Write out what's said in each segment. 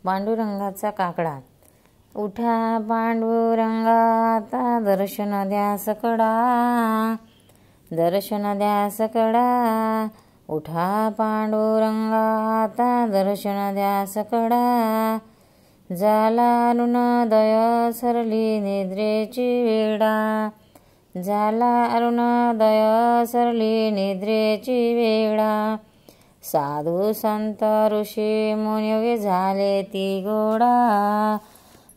पांडुरंगाचा काकडा। उठा पांडुरंगा आता दर्शन द्या सकळा, दर्शन द्या सकळा। उठा पांडुरंगा आता दर्शन द्या सकळा। झाला अरुणोदय सरली निद्रेची वेळा, झाला अरुणोदय सरली निद्रेची वेळा। साधू संत ऋषी मुनी झाले ती गोडा,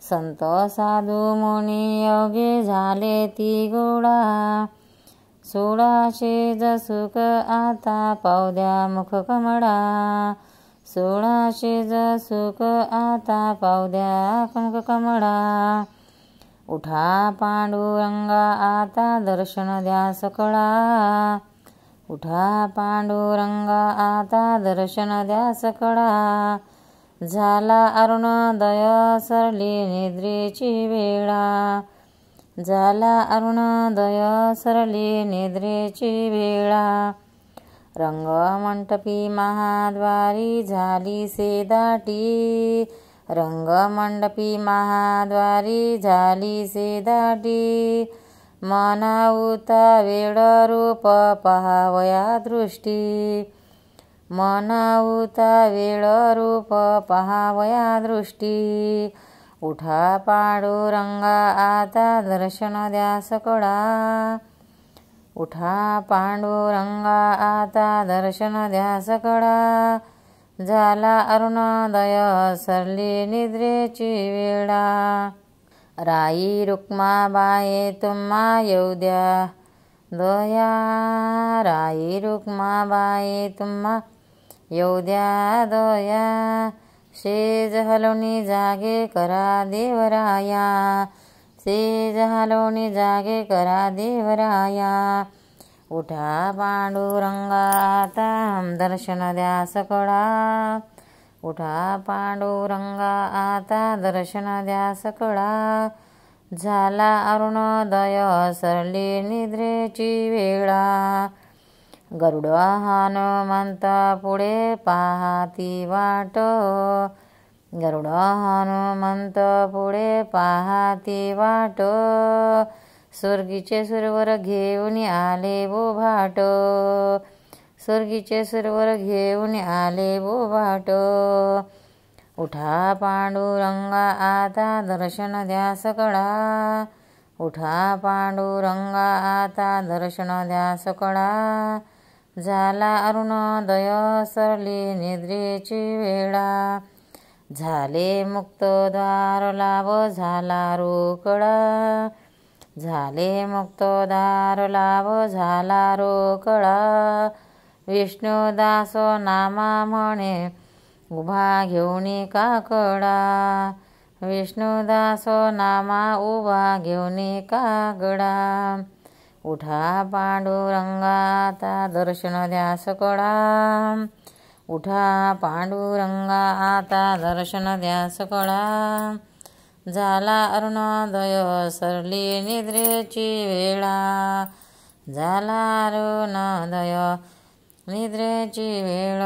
संत साधू मुनी योगी झाले ती गोडा। सोळाशे जसुक आता पावद्या मुख कमळा, सोळाशे जसुक आता पावद्या मुख कमळा। उठा पांडुरंगा आता दर्शन द्या सकळा, उठा पांडुरंगा आता दर्शन द्या सकळा। झाला अरुणोदय सरली निद्रेची वेळा, झाला अरुणोदय सरली निद्रेची वेळा। रंगमंडपी महाद्वारी झाली से दाटी, रंगमंडपी महाद्वारी झाली से दाटी। मनाऊता वेळ रूप पहावया दृष्टी, मनाऊता वेळ रूप पहावया दृष्टी। उठा पांडुरंगा आता दर्शन द्या सकळा, उठा पांडुरंगा आता दर्शन द्या सकळा। झाला अरुणोदय सरली निद्रेची वेळा। राई रुक्माबाई तुम्हा येऊ द्या दया, राई रुक्माबाई तुम्हा येऊ द्या दया। शेज हलवणी जागे करा देवराया, शेज हलवणी जागे करा देवराया। उठा पांडुरंगा आता दर्शन द्या सकळा, उठा पांडुरंगा आता दर्शन द्या सकळा। झाला अरुणोदय सरली निद्रेची वेळा। गरुड हनुमंत पुढे पाहती वाट, गरुड हनुमंत पुढे पाहती वाट। स्वर्गीचे सुरवर घेऊन आले बोभाट, स्वर्गीचे सुरवर घेऊन आले बोभाट। उठा पांडुरंगा आता दर्शन द्या सकळा, उठा पांडुरंगा आता दर्शन द्या सकळा। झाला अरुणोदय सरली निद्रेची वेळा। झाले मुक्त द्वार लाभ झाला रोकडा, झाले मुक्त द्वार लाभ झाला रोकडा। विष्णुदास नामा म्हणे उभा घेऊन काकडा, विष्णुदास नामा उभा घेऊन काकडा। उठा पांडुरंगा आता दर्शन द्या सकळा, उठा पांडुरंगा आता दर्शन द्या सकळा। झाला अरुणोदय सरली निद्रेची वेळा, झाला अरुणोदय निद्रेची वेळ।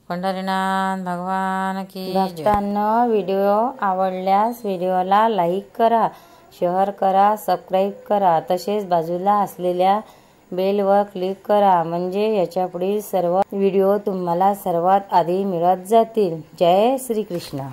पंढरीनाथ भगवान की जय। भक्तांनो, व्हिडिओ आवडल्यास व्हिडिओला लाईक करा, शेअर करा, सबस्क्राईब करा। तसेच बाजूला असलेल्या बेलवर क्लिक करा, म्हणजे याच्या पुढील सर्व व्हिडिओ तुम्हाला सर्वात आधी मिळत जातील। जय श्री कृष्ण।